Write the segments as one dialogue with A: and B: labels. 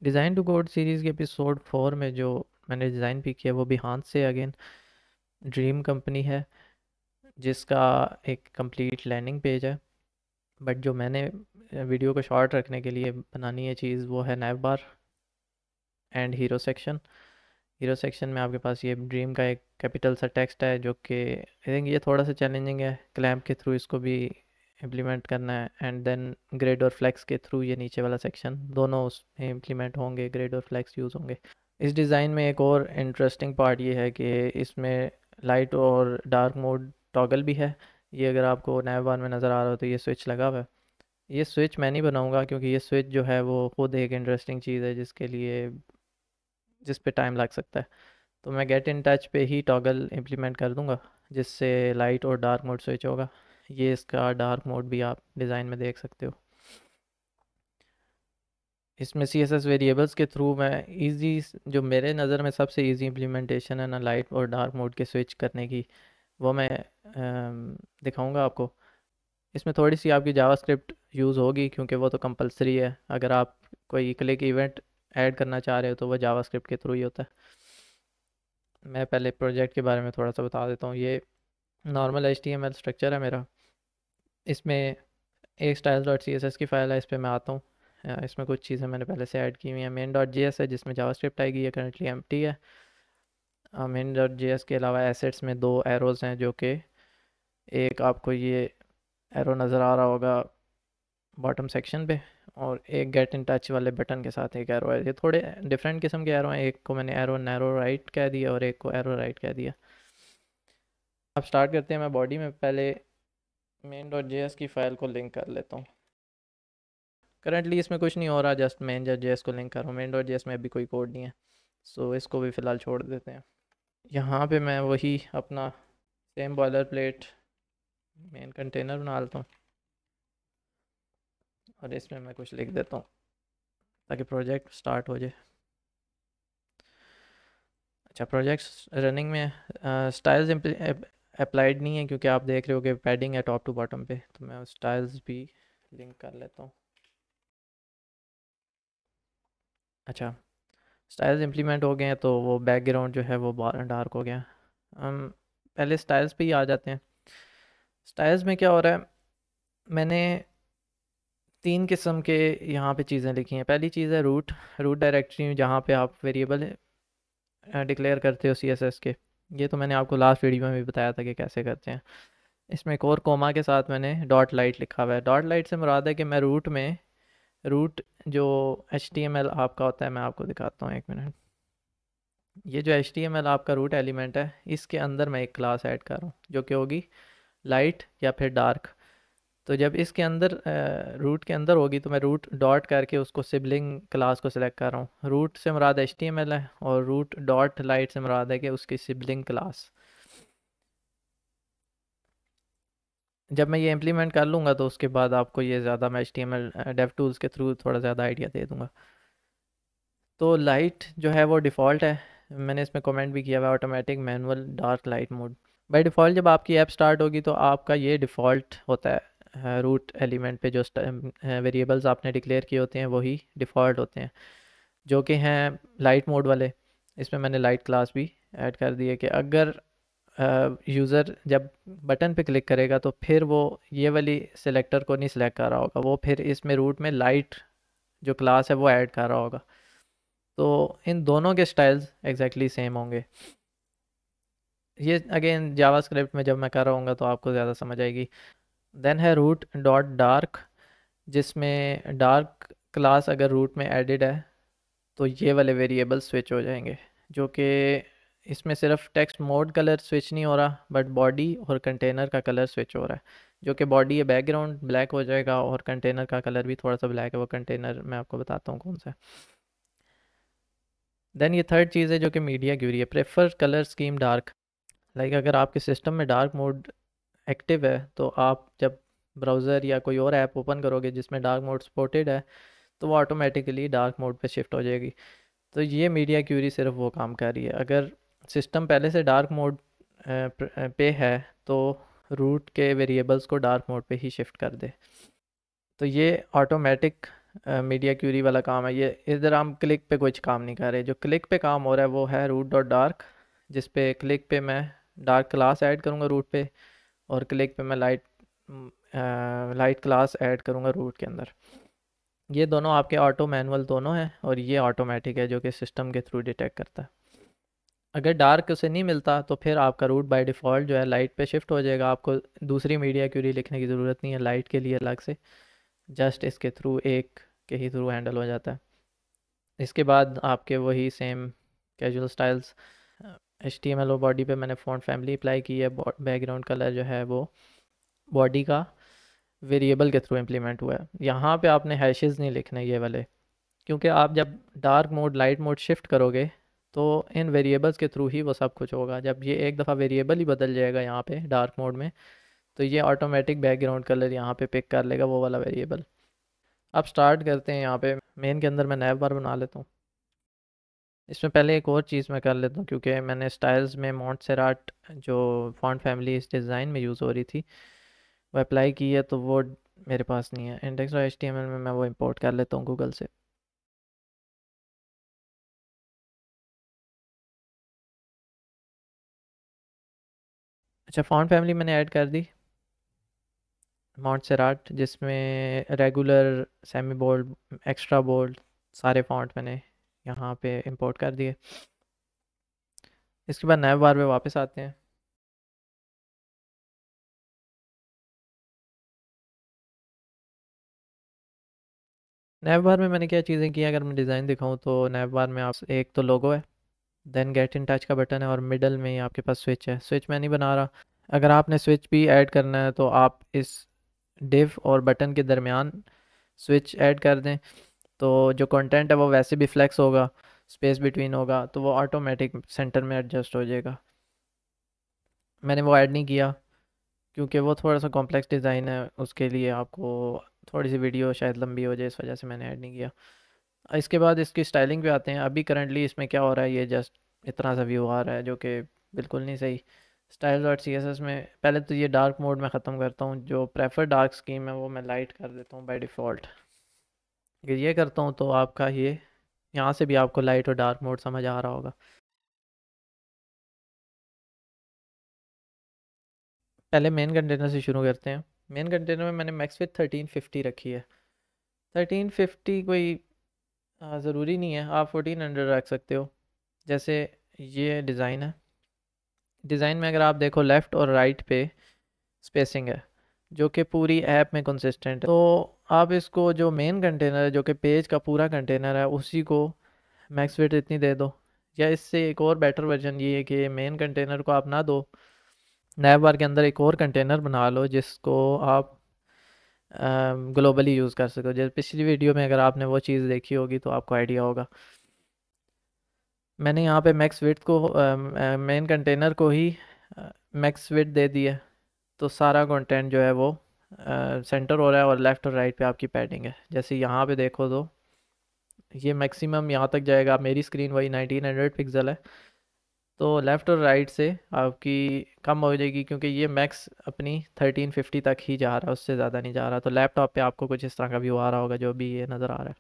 A: Design to code series के episode 4 में जो मैंने डिज़ाइन पिक किया वो बिहान से अगेन ड्रीम कंपनी है, जिसका एक कंप्लीट लैंडिंग पेज है। बट जो मैंने वीडियो को शॉर्ट रखने के लिए बनानी है चीज़, वो है nav bar and hero section. Hero section में आपके पास ये ड्रीम का एक कैपिटल सा टेक्स्ट है, जो कि आई थिंक ये थोड़ा सा चैलेंजिंग है। क्लैम्प के थ्रू इसको भी इम्प्लीमेंट करना है, एंड देन ग्रिड और फ्लेक्स के थ्रू ये नीचे वाला सेक्शन दोनों उसमें इम्प्लीमेंट होंगे, ग्रिड और फ्लेक्स यूज़ होंगे। इस डिज़ाइन में एक और इंटरेस्टिंग पार्ट ये है कि इसमें लाइट और डार्क मोड टॉगल भी है। ये अगर आपको नैव बार में नज़र आ रहा हो तो ये स्विच लगा हुआ है। ये स्विच मैं नहीं बनाऊंगा, क्योंकि ये स्विच जो है वो खुद एक इंटरेस्टिंग चीज़ है जिस पे टाइम लग सकता है। तो मैं गेट इन टच पे ही टॉगल इम्प्लीमेंट कर दूंगा, जिससे लाइट और डार्क मोड स्विच होगा। ये इसका डार्क मोड भी आप डिज़ाइन में देख सकते हो। इसमें सी एस एस वेरिएबल्स के थ्रू मैं इजी, जो मेरे नज़र में सबसे इजी इम्प्लीमेंटेशन है ना लाइट और डार्क मोड के स्विच करने की, वो मैं दिखाऊंगा आपको। इसमें थोड़ी सी आपकी जावास्क्रिप्ट यूज़ होगी, क्योंकि वो तो कंपलसरी है। अगर आप कोई क्लिक इवेंट ऐड करना चाह रहे हो तो वो जावास्क्रिप्ट के थ्रू ही होता है। मैं पहले प्रोजेक्ट के बारे में थोड़ा सा बता देता हूँ। ये नॉर्मल HTML स्ट्रक्चर है मेरा। इसमें एक style dot C S S की फ़ाइल है, इस पर मैं आता हूँ। इसमें कुछ चीज़ें मैंने पहले से ऐड की हुई हैं। मेन डॉट जे एस है जिसमें जावास्क्रिप्ट आएगी, ये करंटली एम्प्टी है। मेन डॉट जे एस के अलावा एसेट्स में दो एरोज़ हैं, जो कि एक आपको ये एरो नज़र आ रहा होगा बॉटम सेक्शन पे, और एक गेट इन टच वाले बटन के साथ एक एरो है। ये थोड़े डिफरेंट किस्म के एरो हैं। एक को मैंने एरो नैरो राइट कह दिया और एक को एरो राइट कह दिया। अब स्टार्ट करते हैं। मैं बॉडी में पहले मेन डॉट जे एस की फ़ाइल को लिंक कर लेता हूँ। करंटली इसमें कुछ नहीं हो रहा, just main dot J S को लिंक कर रहा हूँ। मेन डॉट जे एस में अभी कोई कोड नहीं है, सो इसको भी फ़िलहाल छोड़ देते हैं। यहाँ पे मैं वही अपना same boiler plate main container बना लेता हूँ, और इसमें मैं कुछ लिख देता हूँ ताकि प्रोजेक्ट स्टार्ट हो जाए। अच्छा, प्रोजेक्ट रनिंग में स्टाइल्स अप्लाइड नहीं है, क्योंकि आप देख रहे हो कि पैडिंग है टॉप टू बॉटम पे। तो मैं स्टाइल्स भी लिंक कर लेता हूँ। अच्छा, स्टाइल्स इम्प्लीमेंट हो गए हैं, तो वो बैकग्राउंड जो है वो डार्क हो गया। हम पहले स्टाइल्स पे ही आ जाते हैं। स्टाइल्स में क्या हो रहा है, मैंने तीन किस्म के यहाँ पे चीज़ें लिखी हैं। पहली चीज़ है रूट। रूट डायरेक्टरी, जहाँ पे आप वेरिएबल डिक्लेयर करते हो CSS के। ये तो मैंने आपको लास्ट वीडियो में भी बताया था कि कैसे करते हैं। इसमें एक और कोमा के साथ मैंने डॉट लाइट लिखा हुआ है। डॉट लाइट से मुराद है कि मैं रूट जो HTML आपका होता है, मैं आपको दिखाता हूँ, एक मिनट। ये जो HTML आपका रूट एलिमेंट है, इसके अंदर मैं एक क्लास ऐड कर रहा हूँ, जो कि होगी लाइट या फिर डार्क। तो जब इसके अंदर रूट के अंदर होगी, तो मैं रूट डॉट करके उसको सिबलिंग क्लास को सिलेक्ट कर रहा हूँ। रूट से मुराद HTML है, और रूट डॉट लाइट से मुराद है कि उसकी सिबलिंग क्लास। जब मैं ये इम्प्लीमेंट कर लूँगा तो उसके बाद आपको ये ज़्यादा मैं HTML डेव टूल्स के थ्रू थोड़ा ज़्यादा आइडिया दे दूँगा। तो लाइट जो है वो डिफ़ॉल्ट है। मैंने इसमें कमेंट भी किया हुआ है, automatic manual dark light mode. By default जब आपकी ऐप स्टार्ट होगी तो आपका ये डिफ़ॉल्ट होता है। रूट एलिमेंट पे जो वेरिएबल्स आपने डिक्लेयर किए होते हैं वही डिफ़ॉल्ट होते हैं, जो कि हैं लाइट मोड वाले। इसमें मैंने लाइट क्लास भी ऐड कर दी है कि अगर यूज़र जब बटन पे क्लिक करेगा तो फिर वो ये वाली सिलेक्टर को नहीं सिलेक्ट कर रहा होगा, वो फिर इसमें रूट में लाइट जो क्लास है वो ऐड कर रहा होगा। तो इन दोनों के स्टाइल्स एग्जैक्टली सेम होंगे। ये अगेन जावास्क्रिप्ट में जब मैं कर रहा हूँगा तो आपको ज़्यादा समझ आएगी। देन है रूट डॉट डार्क, जिसमें डार्क क्लास अगर रूट में एडिड है तो ये वाले वेरिएबल स्विच हो जाएंगे, जो कि इसमें सिर्फ टेक्स्ट मोड कलर स्विच नहीं हो रहा, बट बॉडी और कंटेनर का कलर स्विच हो रहा है। जो कि बॉडी है बैकग्राउंड ब्लैक हो जाएगा, और कंटेनर का कलर भी थोड़ा सा ब्लैक है। वो कंटेनर मैं आपको बताता हूँ कौन सा है। देन ये थर्ड चीज़ है जो कि मीडिया क्यूरी है, prefer colour scheme dark. Like अगर आपके सिस्टम में डार्क मोड एक्टिव है, तो आप जब ब्राउज़र या कोई और ऐप ओपन करोगे जिसमें डार्क मोड सपोर्टेड है, तो वो ऑटोमेटिकली डार्क मोड पे शिफ्ट हो जाएगी। तो ये मीडिया क्यूरी सिर्फ वो काम कर रही है। अगर सिस्टम पहले से डार्क मोड पे है, तो रूट के वेरिएबल्स को डार्क मोड पे ही शिफ्ट कर दे। तो ये ऑटोमेटिक मीडिया क्यूरी वाला काम है, ये इधर हम क्लिक पे कुछ काम नहीं कर रहे। जो क्लिक पे काम हो रहा है वो है रूट डॉट डार्क, जिस पे क्लिक पे मैं डार्क क्लास ऐड करूँगा रूट पे, और क्लिक पे मैं लाइट क्लास ऐड करूँगा रूट के अंदर। ये दोनों आपके ऑटो मैनुअल दोनों हैं, और ये ऑटोमेटिक है जो कि सिस्टम के थ्रू डिटेक्ट करता है। अगर डार्क उसे नहीं मिलता तो फिर आपका रूट बाय डिफ़ॉल्ट जो है लाइट पे शिफ्ट हो जाएगा। आपको दूसरी मीडिया क्यूरी लिखने की ज़रूरत नहीं है लाइट के लिए अलग से, जस्ट इसके थ्रू एक के ही थ्रू हैंडल हो जाता है। इसके बाद आपके वही सेम कैजुअल स्टाइल्स, HTML और बॉडी पे मैंने फ़ॉन्ट फैमिली अप्लाई की है। बैकग्राउंड कलर जो है वो बॉडी का वेरिएबल के थ्रू इम्प्लीमेंट हुआ है। यहाँ पे आपने हैशेस नहीं लिखने ये वाले, क्योंकि आप जब dark mode light mode shift करोगे तो इन वेरिएबल्स के थ्रू ही वो सब कुछ होगा। जब ये एक दफ़ा वेरिएबल ही बदल जाएगा यहाँ पे डार्क मोड में, तो ये ऑटोमेटिक बैकग्राउंड कलर यहाँ पे पिक कर लेगा वो वाला वेरिएबल। अब स्टार्ट करते हैं। यहाँ पे मेन के अंदर मैं नैव बार बना लेता हूँ। इसमें पहले एक और चीज़ मैं कर लेता हूँ, क्योंकि मैंने स्टाइल्स में मोंटसेराट जो फॉन्ट फैमिली इस डिज़ाइन में यूज़ हो रही थी वो अप्लाई की है, तो वो मेरे पास नहीं है। इंडेक्स और HTML में मैं वो इंपोर्ट कर लेता हूँ गूगल से। अच्छा, फॉन्ट फैमिली मैंने ऐड कर दी मोंटसेराट, जिसमें regular, semi bold, extra bold सारे फॉन्ट मैंने यहाँ पे इंपोर्ट कर दिए। इसके बाद नैव बार पे वापस आते हैं। नैव बार में मैंने क्या चीज़ें की अगर मैं डिज़ाइन दिखाऊं तो नैव बार में आप एक तो लोगो है, देन गेट इन टच का बटन है, और मिडल में ही आपके पास स्विच है। स्विच मैं नहीं बना रहा। अगर आपने स्विच भी ऐड करना है तो आप इस डिव और बटन के दरमियान स्विच ऐड कर दें, तो जो कंटेंट है वो वैसे भी फ्लेक्स होगा, स्पेस बिटवीन होगा, तो वो ऑटोमेटिक सेंटर में एडजस्ट हो जाएगा। मैंने वो ऐड नहीं किया क्योंकि वो थोड़ा सा कॉम्प्लेक्स डिज़ाइन है, उसके लिए आपको थोड़ी सी वीडियो शायद लंबी हो जाए, इस वजह से मैंने ऐड नहीं किया। इसके बाद इसकी स्टाइलिंग पे आते हैं। अभी करंटली इसमें क्या हो रहा है, ये जस्ट इतना सा व्यू आ रहा है जो कि बिल्कुल नहीं सही। Style dot C S S में पहले तो ये डार्क मोड में ख़त्म करता हूँ, जो प्रेफर डार्क स्कीम है वो मैं लाइट कर देता हूँ बाय डिफ़ॉल्ट। अगर ये करता हूँ तो आपका ये यहाँ से भी आपको लाइट और डार्क मोड समझ आ रहा होगा। पहले मेन कंटेनर से शुरू करते हैं। मेन कंटेनर में मैंने मैक्स विथ 1350 रखी है। 1350 कोई ज़रूरी नहीं है, आप 1400 रख सकते हो। जैसे ये डिज़ाइन है, डिज़ाइन में अगर आप देखो लेफ़्ट और राइट पे स्पेसिंग है जो कि पूरी ऐप में कंसिस्टेंट है। तो आप इसको जो मेन कंटेनर है जो कि पेज का पूरा कंटेनर है उसी को मैक्स विड्थ इतनी दे दो। या इससे एक और बेटर वर्जन ये है कि मेन कंटेनर को आप ना दो, नैव बार के अंदर एक और कंटेनर बना लो जिसको आप ग्लोबली यूज़ कर सको। जैसे पिछली वीडियो में अगर आपने वो चीज़ देखी होगी तो आपको आइडिया होगा। मैंने यहाँ पे मैक्स विड्थ को मेन कंटेनर को ही मैक्स विड्थ दे दी है, तो सारा कंटेंट जो है वो सेंटर हो रहा है, और लेफ़्ट और राइट पे आपकी पैडिंग है। जैसे यहाँ पे देखो तो ये मैक्सिमम यहाँ तक जाएगा। मेरी स्क्रीन वही 1900 पिक्सल है, तो लेफ़्ट और राइट से आपकी कम हो जाएगी, क्योंकि ये मैक्स अपनी 1350 तक ही जा रहा है, उससे ज़्यादा नहीं जा रहा। तो लैपटॉप पे आपको कुछ इस तरह का व्यू आ रहा होगा जो भी ये नज़र आ रहा है।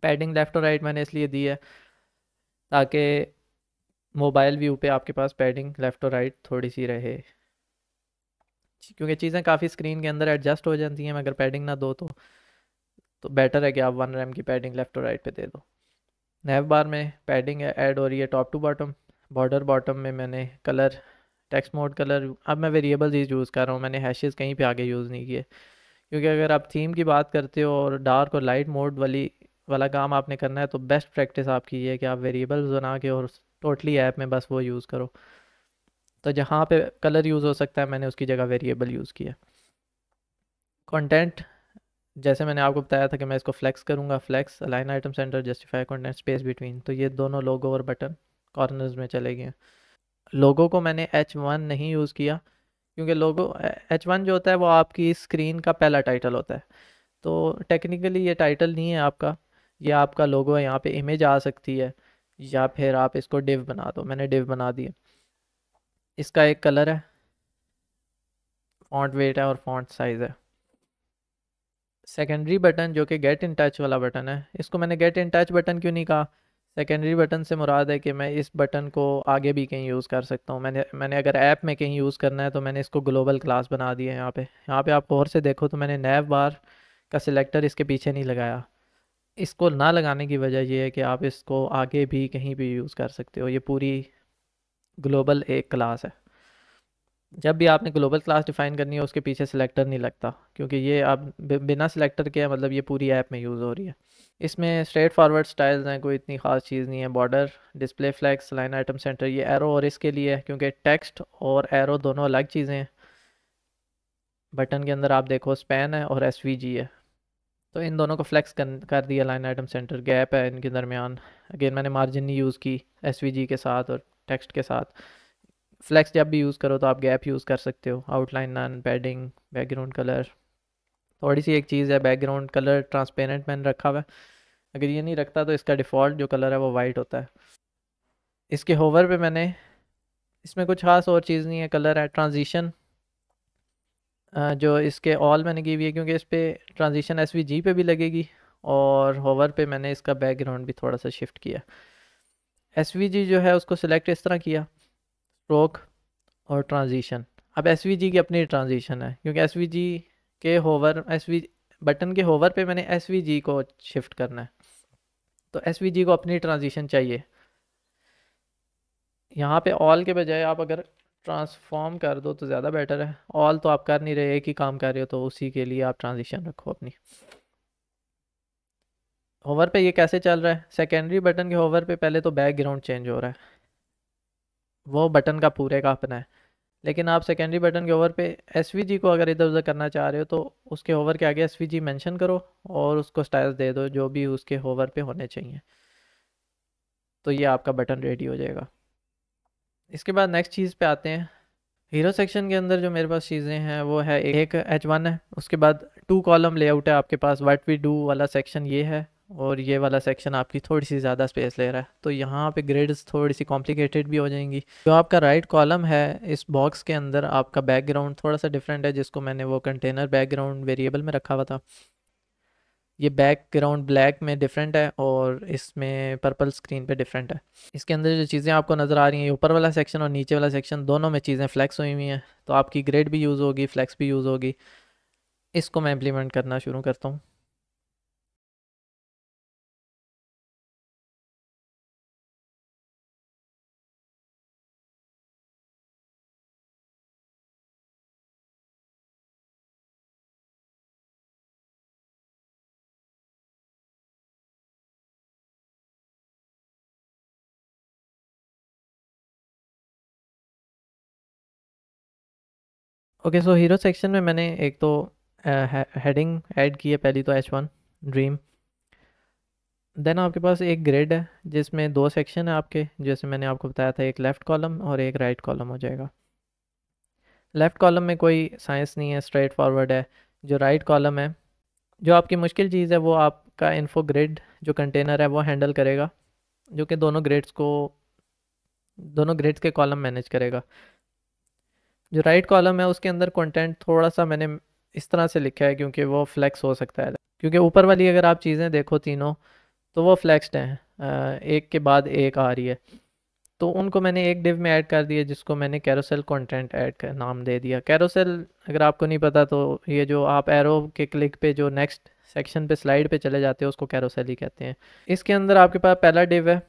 A: पैडिंग लेफ़्ट और राइट मैंने इसलिए दी है ताकि मोबाइल व्यू पे आपके पास पैडिंग लेफ़्ट और राइट थोड़ी सी रहे, क्योंकि चीज़ें काफ़ी स्क्रीन के अंदर एडजस्ट हो जाती हैं अगर पैडिंग ना दो तो बेटर है कि आप 1 रैम की पैडिंग लेफ़्ट और राइट पे दे दो। नैव बार में पैडिंग ऐड हो रही है top to bottom. Border bottom में मैंने कलर, टेक्स्ट मोड कलर, अब मैं वेरिएबल्स ही यूज़ कर रहा हूँ, मैंने हैशेस कहीं पे आगे यूज़ नहीं किए। क्योंकि अगर आप थीम की बात करते हो और डार्क और लाइट मोड वाला काम आपने करना है, तो बेस्ट प्रैक्टिस आपकी ये है कि आप वेरिएबल्स बना के और टोटली ऐप में बस वो यूज़ करो। तो जहाँ पे कलर यूज़ हो सकता है मैंने उसकी जगह वेरिएबल यूज़ किया। कंटेंट, जैसे मैंने आपको बताया था कि मैं इसको फ्लेक्स करूँगा, flex align item centre justify content space between, तो ये दोनों लोगो और बटन कॉर्नर्स में चले गए। लोगो को मैंने H1 नहीं यूज़ किया, क्योंकि लोगो H1 जो होता है वो आपकी स्क्रीन का पहला टाइटल होता है, तो टेक्निकली ये टाइटल नहीं है आपका, ये आपका लोगो है। यहाँ पे इमेज आ सकती है, या फिर आप इसको डिव बना दो। मैंने डिव बना दिया। इसका एक कलर है, फॉन्ट वेट है और फॉन्ट साइज़ है। सेकेंडरी बटन जो कि गेट इन टच वाला बटन है, इसको मैंने गेट इन टच बटन क्यों नहीं कहा? सेकेंडरी बटन से मुराद है कि मैं इस बटन को आगे भी कहीं यूज़ कर सकता हूँ। मैंने अगर ऐप में कहीं यूज़ करना है तो मैंने इसको ग्लोबल क्लास बना दिया है। यहाँ पे आप गौर से देखो तो मैंने नैव बार का सिलेक्टर इसके पीछे नहीं लगाया। इसको ना लगाने की वजह यह है कि आप इसको आगे भी कहीं भी यूज़ कर सकते हो। ये पूरी ग्लोबल एक क्लास है। जब भी आपने ग्लोबल क्लास डिफाइन करनी है उसके पीछे सिलेक्टर नहीं लगता, क्योंकि ये आप बिना सिलेक्टर के मतलब ये पूरी ऐप में यूज़ हो रही है। इसमें स्ट्रेट फॉरवर्ड स्टाइल्स हैं, कोई इतनी ख़ास चीज़ नहीं है। Border, display flags, line item centre, ये एरो और इसके लिए है क्योंकि टेक्स्ट और एरो दोनों अलग चीज़ें हैं। बटन के अंदर आप देखो स्पैन है और एसवीजी है, तो इन दोनों को फ्लेक्स कर दिया। लाइन आइटम सेंटर, गैप है इनके दरमियान। अगेन मैंने मार्जिन नहीं यूज़ की एसवीजी के साथ और टेक्स्ट के साथ। फ्लेक्स जब भी यूज़ करो तो आप गैप यूज़ कर सकते हो। Outline, none, padding, background colour. थोड़ी सी एक चीज़ है, बैकग्राउंड कलर ट्रांसपेरेंट मैंने रखा हुआ है। अगर ये नहीं रखता तो इसका डिफ़ॉल्ट जो कलर है वो वाइट होता है। इसके होवर पे मैंने, इसमें कुछ खास और चीज़ नहीं है। कलर है ट्रांजिशन, जो इसके ऑल मैंने की हुई है क्योंकि इस पर ट्रांजिशन एसवीजी पे भी लगेगी। और होवर पे मैंने इसका बैकग्राउंड भी थोड़ा सा शिफ्ट किया। एसवीजी जो है उसको सिलेक्ट इस तरह किया, स्ट्रोक और ट्रांजिशन। अब एसवीजी की अपनी ट्रांजिशन है क्योंकि एसवीजी के होवर, एसवी बटन के होवर पे मैंने एसवीजी को शिफ्ट करना है, तो एसवीजी को अपनी ट्रांजिशन चाहिए। यहाँ पे ऑल के बजाय आप अगर ट्रांसफॉर्म कर दो तो ज़्यादा बेटर है। ऑल तो आप कर नहीं रहे, एक ही काम कर रहे हो, तो उसी के लिए आप ट्रांजिशन रखो अपनी। होवर पे ये कैसे चल रहा है? सेकेंडरी बटन के होवर पे पहले तो बैकग्राउंड चेंज हो रहा है, वो बटन का पूरे का अपना है। लेकिन आप सेकेंडरी बटन के ओवर पे एसवीजी को अगर इधर उधर करना चाह रहे हो तो उसके ओवर के आगे एसवीजी मेंशन करो और उसको स्टाइल्स दे दो जो भी उसके होवर पे होने चाहिए, तो ये आपका बटन रेडी हो जाएगा। इसके बाद नेक्स्ट चीज़ पे आते हैं। हीरो सेक्शन के अंदर जो मेरे पास चीज़ें हैं वो है एक H1 है, उसके बाद 2 कॉलम लेआउट है आपके पास। व्हाट वी डू वाला सेक्शन ये है, और ये वाला सेक्शन आपकी थोड़ी सी ज़्यादा स्पेस ले रहा है, तो यहाँ पे ग्रिड्स थोड़ी सी कॉम्प्लिकेटेड भी हो जाएंगी। जो आपका राइट कॉलम है इस बॉक्स के अंदर, आपका बैकग्राउंड थोड़ा सा डिफरेंट है, जिसको मैंने वो कंटेनर बैकग्राउंड वेरिएबल में रखा हुआ था। ये बैकग्राउंड ब्लैक में डिफरेंट है और इसमें पर्पल स्क्रीन पे डिफरेंट है। इसके अंदर जो चीज़ें आपको नज़र आ रही हैं, ऊपर वाला सेक्शन और नीचे वाला सेक्शन दोनों में चीज़ें फ्लैक्स हुई हुई हैं, तो आपकी ग्रेड भी यूज़ होगी, फ्लैक्स भी यूज़ होगी। इसको मैं इम्प्लीमेंट करना शुरू करता हूँ। ओके, सो हीरो सेक्शन में मैंने एक तो हेडिंग ऐड की है, पहली तो H1 ड्रीम। देन आपके पास एक ग्रिड है जिसमें 2 सेक्शन है आपके, जैसे मैंने आपको बताया था, एक लेफ़्ट कॉलम और एक राइट कॉलम हो जाएगा। लेफ़्ट कॉलम में कोई साइंस नहीं है, स्ट्रेट फॉरवर्ड है। जो राइट कॉलम है, जो आपकी मुश्किल चीज़ है वो आपका इन्फो ग्रिड जो कंटेनर है वो हैंडल करेगा, जो कि दोनों ग्रिड्स के कॉलम मैनेज करेगा। जो राइट कॉलम है उसके अंदर कंटेंट थोड़ा सा मैंने इस तरह से लिखा है क्योंकि वो फ्लेक्स हो सकता है, क्योंकि ऊपर वाली अगर आप चीज़ें देखो तीनों तो वो फ्लेक्स्ड हैं, एक के बाद एक आ रही है। तो उनको मैंने एक डिव में ऐड कर दिया जिसको मैंने कैरोसेल कंटेंट ऐड का नाम दे दिया। कैरोसेल अगर आपको नहीं पता तो ये जो आप एरो के क्लिक पे जो नेक्स्ट सेक्शन पे स्लाइड पे चले जाते हो उसको कैरोसेल ही कहते हैं। इसके अंदर आपके पास पहला डिव है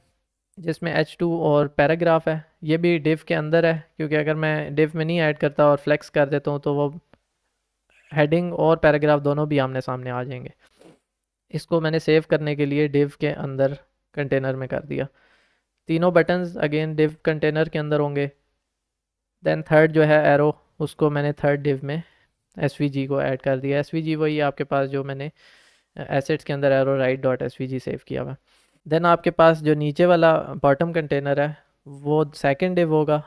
A: जिसमें H2 और पैराग्राफ है। ये भी डिव के अंदर है क्योंकि अगर मैं डिव में नहीं ऐड करता और फ्लेक्स कर देता हूँ तो वो हेडिंग और पैराग्राफ दोनों भी आमने सामने आ जाएंगे। इसको मैंने सेव करने के लिए डिव के अंदर कंटेनर में कर दिया। तीनों बटन्स अगेन डिव कंटेनर के अंदर होंगे। देन थर्ड जो है एरो, उसको मैंने थर्ड डिव में एसवीजी को ऐड कर दिया। एसवीजी वही है आपके पास जो मैंने एसेट्स के अंदर arrow right dot SVG save किया हुआ। देन आपके पास जो नीचे वाला बॉटम कंटेनर है वो सेकंड डिव होगा।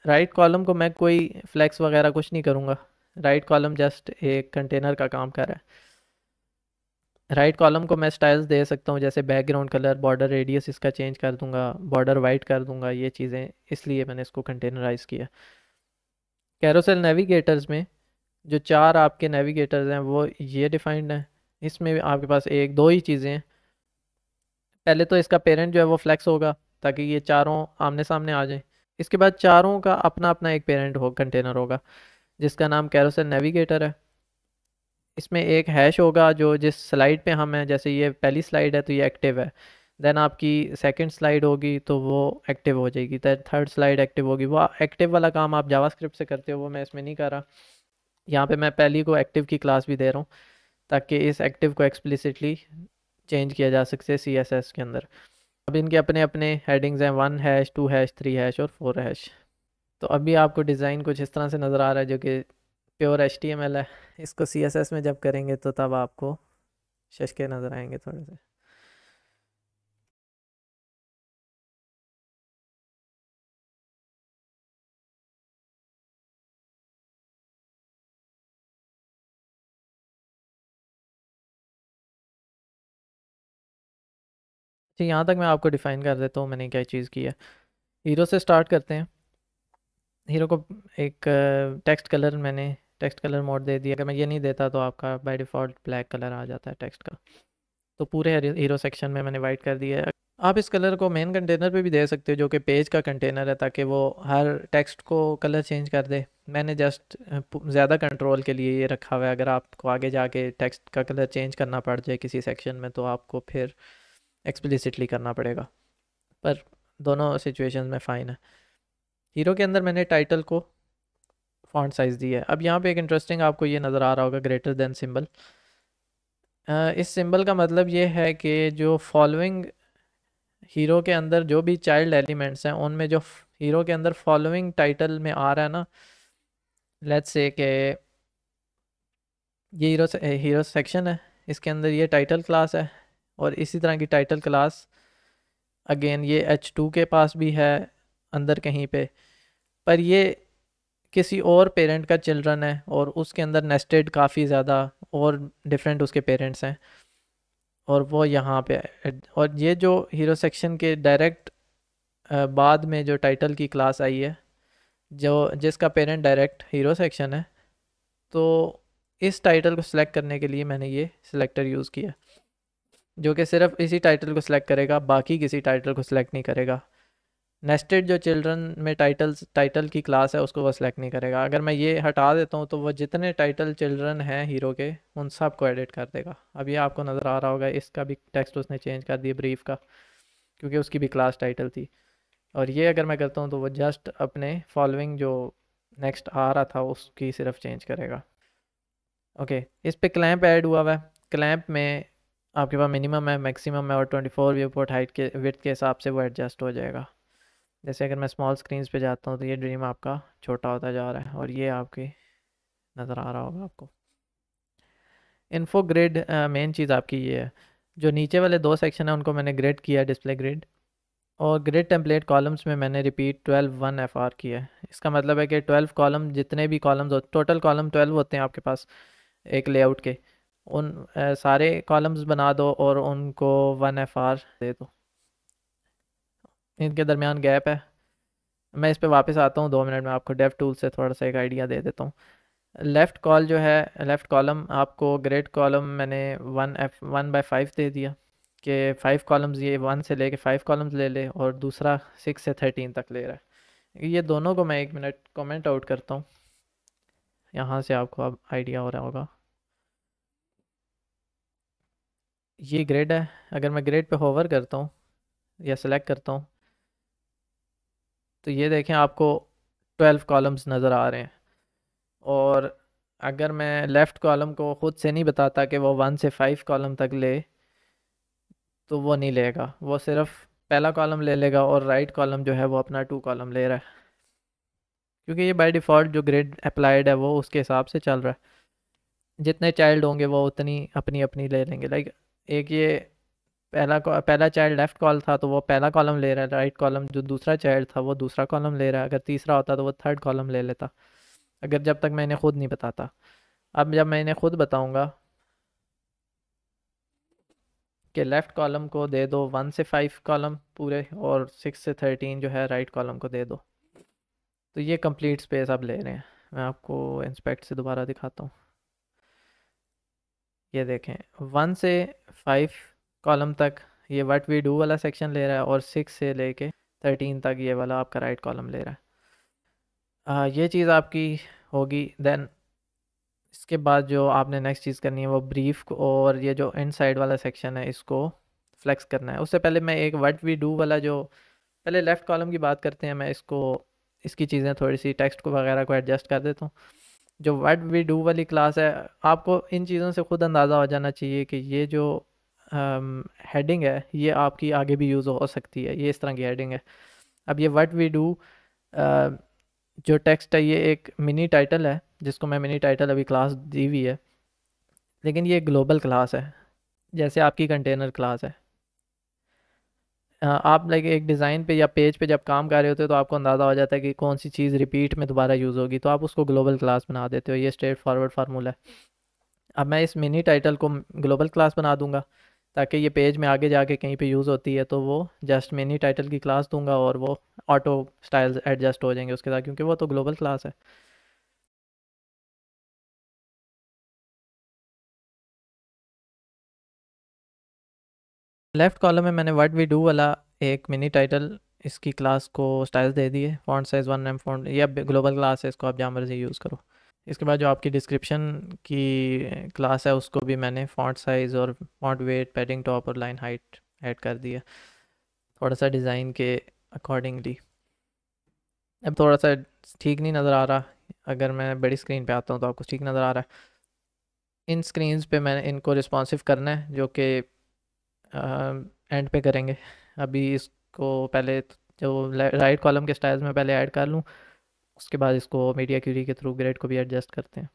A: राइट कॉलम को मैं कोई फ्लेक्स वगैरह कुछ नहीं करूँगा, राइट कॉलम जस्ट एक कंटेनर का काम कर रहा है। राइट कॉलम को मैं स्टाइल्स दे सकता हूँ, जैसे बैकग्राउंड कलर, बॉर्डर रेडियस इसका चेंज कर दूंगा, बॉर्डर वाइट कर दूंगा, ये चीज़ें, इसलिए मैंने इसको कंटेनराइज किया। कैरोसेल नेविगेटर्स में जो 4 आपके नेविगेटर्स हैं वो ये डिफाइंड हैं। इसमें भी आपके पास एक दो ही चीज़ें हैं। पहले तो इसका पेरेंट जो है वो फ्लेक्स होगा ताकि ये चारों आमने सामने आ जाएं। इसके बाद चारों का अपना अपना एक पेरेंट हो कंटेनर होगा जिसका नाम कैरोसेल नेविगेटर है। इसमें एक हैश होगा जो जिस स्लाइड पे हम हैं, जैसे ये पहली स्लाइड है तो ये एक्टिव है। देन आपकी सेकंड स्लाइड होगी तो वो एक्टिव हो जाएगी। थर्ड स्लाइड एक्टिव होगी। वो एक्टिव वाला काम आप जावास्क्रिप्ट से करते हो, वो मैं इसमें नहीं कर रहा। यहाँ पे मैं पहली को एक्टिव की क्लास भी दे रहा हूँ ताकि इस एक्टिव को एक्सप्लिसिटली चेंज किया जा सके CSS के अंदर। अब इनके अपने अपने हेडिंग्स हैं, 1 हैश, 2 हैश, 3 हैश और 4 हैश। तो अभी आपको डिज़ाइन कुछ इस तरह से नज़र आ रहा है जो कि प्योर HTML है। इसको CSS में जब करेंगे तो तब आपको शशके नज़र आएंगे थोड़े से। अच्छा, यहाँ तक मैं आपको डिफ़ाइन कर देता हूँ मैंने क्या चीज़ की है। हीरो से स्टार्ट करते हैं। हीरो को एक टेक्स्ट कलर, मैंने टेक्स्ट कलर मोड दे दिया। अगर मैं ये नहीं देता तो आपका बाय डिफ़ॉल्ट ब्लैक कलर आ जाता है टेक्स्ट का। तो पूरे हीरो सेक्शन में मैंने वाइट कर दिया है। आप इस कलर को मेन कंटेनर पे भी दे सकते हो जो कि पेज का कंटेनर है, ताकि वो हर टेक्स्ट को कलर चेंज कर दे। मैंने जस्ट ज़्यादा कंट्रोल के लिए ये रखा हुआ है। अगर आपको आगे जाके टेक्स्ट का कलर चेंज करना पड़ जाए किसी सेक्शन में तो आपको फिर एक्सप्लिसिटली करना पड़ेगा, पर दोनों सिचुएशंस में फ़ाइन है। हीरो के अंदर मैंने टाइटल को फॉन्ट साइज़ दिया है। अब यहाँ पे एक इंटरेस्टिंग आपको ये नज़र आ रहा होगा ग्रेटर देन सिंबल। इस सिंबल का मतलब ये है कि जो फॉलोइंग हीरो के अंदर जो भी चाइल्ड एलिमेंट्स हैं उनमें जो हीरो के अंदर फॉलोइंग टाइटल में आ रहा है ना, लेट्स से कि ये हीरो सेक्शन है, इसके अंदर ये टाइटल क्लास है और इसी तरह की टाइटल क्लास अगेन ये H2 के पास भी है अंदर कहीं पे, पर ये किसी और पेरेंट का चिल्ड्रन है और उसके अंदर नेस्टेड काफ़ी ज़्यादा और डिफरेंट उसके पेरेंट्स हैं और वो यहाँ पे है। और ये जो हीरो सेक्शन के डायरेक्ट बाद में जो टाइटल की क्लास आई है जो जिसका पेरेंट डायरेक्ट हीरो सेक्शन है, तो इस टाइटल को सिलेक्ट करने के लिए मैंने ये सिलेक्टर यूज़ किया जो कि सिर्फ इसी टाइटल को सिलेक्ट करेगा, बाकी किसी टाइटल को सिलेक्ट नहीं करेगा। नेस्टेड जो चिल्ड्रन में टाइटल की क्लास है उसको वो सिलेक्ट नहीं करेगा। अगर मैं ये हटा देता हूँ तो वो जितने टाइटल चिल्ड्रन हैं हीरो के उन सब को एडिट कर देगा। अब ये आपको नज़र आ रहा होगा, इसका भी टेक्स्ट उसने चेंज कर दिया ब्रीफ का, क्योंकि उसकी भी क्लास टाइटल थी। और ये अगर मैं करता हूँ तो वो जस्ट अपने फॉलोइंग जो नेक्स्ट आ रहा था उसकी सिर्फ चेंज करेगा। ओके, इस पे क्लैंप ऐड हुआ हुआ है। क्लैंप में आपके पास मिनिमम है, मैक्सिमम है और 24 व्यू पोर्ट हाइट के विड्थ के हिसाब से वो एडजस्ट हो जाएगा। जैसे अगर मैं स्मॉल स्क्रीन्स पे जाता हूँ तो ये ड्रीम आपका छोटा होता जा रहा है और ये आपकी नज़र आ रहा होगा आपको। इन्फो ग्रिड मेन चीज़ आपकी ये है। जो नीचे वाले दो सेक्शन है उनको मैंने ग्रिड किया, डिस्प्ले ग्रिड, और ग्रिड टेम्पलेट कॉलम्स में मैंने रिपीट 12 1 FR किया है। इसका मतलब है कि 12 कॉलम, जितने भी कॉलम्स हो, टोटल कॉलम 12 होते हैं आपके पास एक लेआउट के, उन सारे कॉलम्स बना दो और उनको 1 FR दे दो। इनके दरमियान गैप है। मैं इस पे वापस आता हूँ 2 मिनट में, आपको डेव टूल से थोड़ा सा एक आइडिया दे देता हूँ। लेफ़्ट कॉल जो है, लेफ़्ट कॉलम आपको ग्रेड कॉलम मैंने 1/5 दे दिया कि 5 कॉलम्स, ये 1 से लेके 5 कॉलम्स ले ले, और दूसरा 6 से 13 तक ले रहा है। ये दोनों को मैं 1 मिनट कमेंट आउट करता हूँ, यहाँ से आपको अब आइडिया हो रहा होगा। ये ग्रेड है। अगर मैं ग्रेड पे होवर करता हूँ या सेलेक्ट करता हूँ तो ये देखें आपको 12 कॉलम्स नज़र आ रहे हैं। और अगर मैं लेफ़्ट कॉलम को ख़ुद से नहीं बताता कि वो 1 से 5 कॉलम तक ले, तो वो नहीं लेगा, वो सिर्फ पहला कॉलम ले लेगा और राइट कॉलम जो है वो अपना 2 कॉलम ले रहा है, क्योंकि ये बाय डिफ़ॉल्ट जो ग्रेड अप्लाइड है वो उसके हिसाब से चल रहा है। जितने चाइल्ड होंगे वो उतनी अपनी अपनी ले लेंगे। लाइक एक ये पहला चाइल्ड लेफ़्ट कॉल था तो वो पहला कॉलम ले रहा है, राइट कॉलम जो दूसरा चाइल्ड था वो दूसरा कॉलम ले रहा है। अगर तीसरा होता तो वो थर्ड कॉलम ले लेता, अगर जब तक मैं इन्हें खुद नहीं बताता। अब जब मैं इन्हें खुद बताऊंगा कि लेफ़्ट कॉलम को दे दो 1 से 5 कॉलम पूरे और 6 से 13 जो है राइट कॉलम को दे दो, तो ये कंप्लीट स्पेस आप ले रहे हैं। मैं आपको इंस्पेक्ट से दोबारा दिखाता हूँ। ये देखें 1 से 5 कॉलम तक ये व्हाट वी डू वाला सेक्शन ले रहा है, और 6 से लेके 13 तक ये वाला आपका राइट कॉलम ले रहा है। ये चीज़ आपकी होगी। देन इसके बाद जो आपने नेक्स्ट चीज़ करनी है वो ब्रीफ और ये जो इन साइड वाला सेक्शन है इसको फ्लेक्स करना है। उससे पहले मैं एक व्हाट वी डू वाला जो पहले लेफ़्ट कॉलम की बात करते हैं। मैं इसको इसकी चीज़ें थोड़ी सी टेक्स्ट को वगैरह को एडजस्ट कर देता हूँ। जो व्हाट वी डू वाली क्लास है, आपको इन चीज़ों से खुद अंदाज़ा हो जाना चाहिए कि ये जो हेडिंग है ये आपकी आगे भी यूज़ हो सकती है। ये इस तरह की हेडिंग है। अब ये व्हाट वी डू जो टेक्स्ट है ये एक मिनी टाइटल है, जिसको मैं मिनी टाइटल अभी क्लास दी हुई है, लेकिन ये ग्लोबल क्लास है जैसे आपकी कंटेनर क्लास है। आप लाइक एक डिज़ाइन पे या पेज पे जब काम कर रहे होते हो तो आपको अंदाज़ा हो जाता है कि कौन सी चीज़ रिपीट में दोबारा यूज़ होगी, तो आप उसको ग्लोबल क्लास बना देते हो। ये स्ट्रेट फॉरवर्ड फार्मूला है। अब मैं इस मिनी टाइटल को ग्लोबल क्लास बना दूंगा ताकि ये पेज में आगे जाके कहीं पे यूज़ होती है तो वो जस्ट मिनी टाइटल की क्लास दूंगा और वो ऑटो स्टाइल्स एडजस्ट हो जाएंगे उसके साथ, क्योंकि वो तो ग्लोबल क्लास है। लेफ़्ट कॉलम में मैंने व्हाट वी डू वाला एक मिनी टाइटल इसकी क्लास को स्टाइल्स दे दिए, फॉन्ट साइज़ 1 फॉन्ट, ये अब ग्लोबल क्लास है, इसको आप जहाँ मर्जी यूज़ करो। इसके बाद जो आपकी डिस्क्रिप्शन की क्लास है उसको भी मैंने फ़ॉन्ट साइज़ और फ़ॉन्ट वेट, पैडिंग टॉप और लाइन हाइट ऐड कर दिया थोड़ा सा डिज़ाइन के अकॉर्डिंगली। अब थोड़ा सा ठीक नहीं नज़र आ रहा, अगर मैं बड़ी स्क्रीन पे आता हूँ तो आपको ठीक नज़र आ रहा है। इन स्क्रीन्स पे मैंने इनको रिस्पॉन्सिव करना है जो कि एंड पे करेंगे। अभी इसको पहले जो राइट कॉलम के स्टाइल्स में पहले ऐड कर लूँ, उसके बाद इसको मीडिया क्यूरी के थ्रू ग्रेड को भी एडजस्ट करते हैं।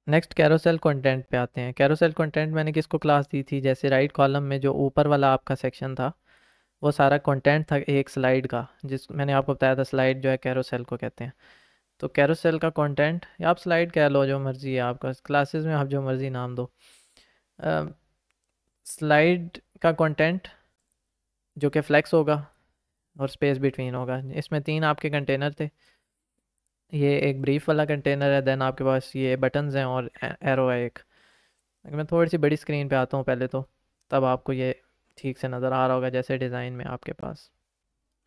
A: नेक्स्ट कैरोसेल कंटेंट पे आते हैं। कैरोसेल कंटेंट मैंने किसको क्लास दी थी, जैसे राइट कॉलम में जो ऊपर वाला आपका सेक्शन था वो सारा कंटेंट था एक स्लाइड का, जिस मैंने आपको बताया था स्लाइड जो है कैरोसेल को कहते हैं। तो कैरोसेल का कंटेंट या आप स्लाइड कह लो, जो मर्ज़ी है आपका, क्लासेस में आप जो मर्ज़ी नाम दो। स्लाइड का कंटेंट जो कि फ्लेक्स होगा और स्पेस बिटवीन होगा। इसमें 3 आपके कंटेनर थे। ये एक ब्रीफ वाला कंटेनर है, देन आपके पास ये बटन्स हैं और एरो है एक। अगर मैं थोड़ी सी बड़ी स्क्रीन पे आता हूँ पहले तो तब आपको ये ठीक से नज़र आ रहा होगा जैसे डिज़ाइन में आपके पास।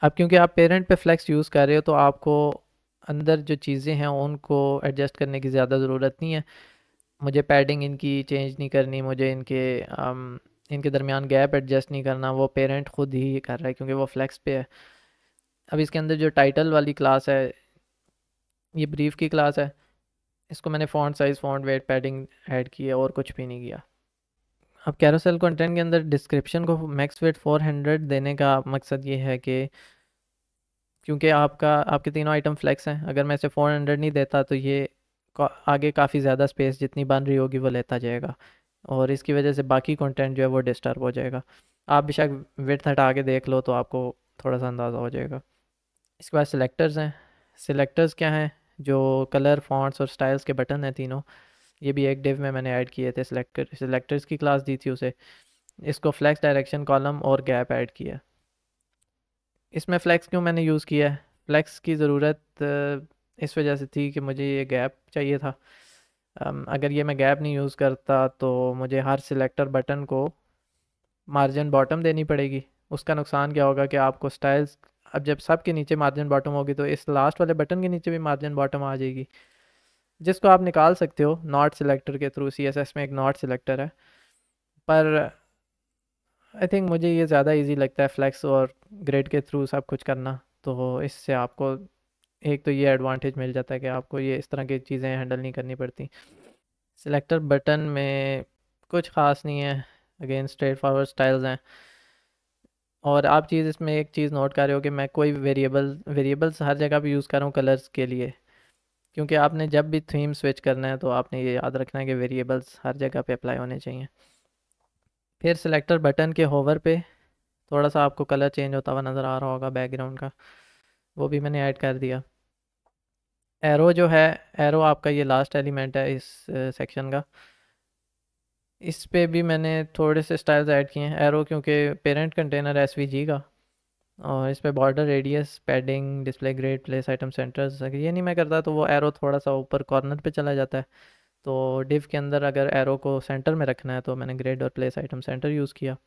A: अब क्योंकि आप पेरेंट पे फ्लेक्स यूज़ कर रहे हो तो आपको अंदर जो चीज़ें हैं उनको एडजस्ट करने की ज़्यादा ज़रूरत नहीं है। मुझे पैडिंग इनकी चेंज नहीं करनी, मुझे इनके दरमियान गैप एडजस्ट नहीं करना, वो पेरेंट खुद ही कर रहा है क्योंकि वो फ्लेक्स पे है। अब इसके अंदर जो टाइटल वाली क्लास है ये ब्रीफ की क्लास है, इसको मैंने font size, font weight, padding add की है और कुछ भी नहीं किया। अब कैरोसेल कंटेंट के अंदर डिस्क्रिप्शन को मैक्स वेट 400 देने का मकसद ये है कि क्योंकि आपके तीनों आइटम फ्लेक्स हैं, अगर मैं इसे 400 नहीं देता तो ये आगे काफ़ी ज़्यादा स्पेस जितनी बन रही होगी वो लेता जाएगा और इसकी वजह से बाकी कंटेंट जो है वो डिस्टर्ब हो जाएगा। आप बेशक विड्थ हटा के देख लो तो आपको थोड़ा सा अंदाज़ा हो जाएगा। इसके बाद सिलेक्टर्स हैं। सिलेक्टर्स क्या हैं, जो कलर, फॉन्ट्स और स्टाइल्स के बटन हैं तीनों, ये भी एक डिव में मैंने ऐड किए थे। सिलेक्टर्स की क्लास दी थी उसे। इसको फ्लैक्स, डायरेक्शन, कॉलम और गैप ऐड किया। इसमें फ्लैक्स क्यों मैंने यूज़ किया है, फ्लैक्स की ज़रूरत इस वजह से थी कि मुझे ये गैप चाहिए था। अगर ये मैं गैप नहीं यूज़ करता तो मुझे हर सिलेक्टर बटन को मार्जिन बॉटम देनी पड़ेगी। उसका नुकसान क्या होगा कि आपको स्टाइल्स, अब जब सब के नीचे मार्जिन बॉटम होगी तो इस लास्ट वाले बटन के नीचे भी मार्जिन बॉटम आ जाएगी, जिसको आप निकाल सकते हो नॉट सिलेक्टर के थ्रू। सीएसएस में एक नॉट सिलेक्टर है, पर आई थिंक मुझे ये ज़्यादा इजी लगता है फ्लेक्स और ग्रेड के थ्रू सब कुछ करना। तो इससे आपको एक तो ये एडवांटेज मिल जाता है कि आपको ये इस तरह की चीज़ें हैंडल नहीं करनी पड़ती। सिलेक्टर बटन में कुछ ख़ास नहीं है, अगेन स्ट्रेट फॉरवर्ड स्टाइल्स हैं। और आप चीज़ इसमें एक चीज़ नोट कर रहे हो कि मैं कोई वेरिएबल्स हर जगह पे यूज़ कर रहा हूँ कलर्स के लिए, क्योंकि आपने जब भी थीम स्विच करना है तो आपने ये याद रखना है कि वेरिएबल्स हर जगह पे अप्लाई होने चाहिए। फिर सिलेक्टर बटन के होवर पे थोड़ा सा आपको कलर चेंज होता हुआ नज़र आ रहा होगा बैकग्राउंड का, वो भी मैंने ऐड कर दिया। एरो जो है, एरो आपका ये लास्ट एलिमेंट है इस सेक्शन का, इस पे भी मैंने थोड़े से स्टाइल्स ऐड किए हैं। एरो क्योंकि पेरेंट कंटेनर एसवीजी का, और इस पे border radius padding display grade place item centres, अगर ये नहीं मैं करता तो वो एरो थोड़ा सा ऊपर कॉर्नर पे चला जाता है। तो डिव के अंदर अगर एरो को सेंटर में रखना है तो मैंने ग्रेड और प्लेस आइटम सेंटर यूज़ किया,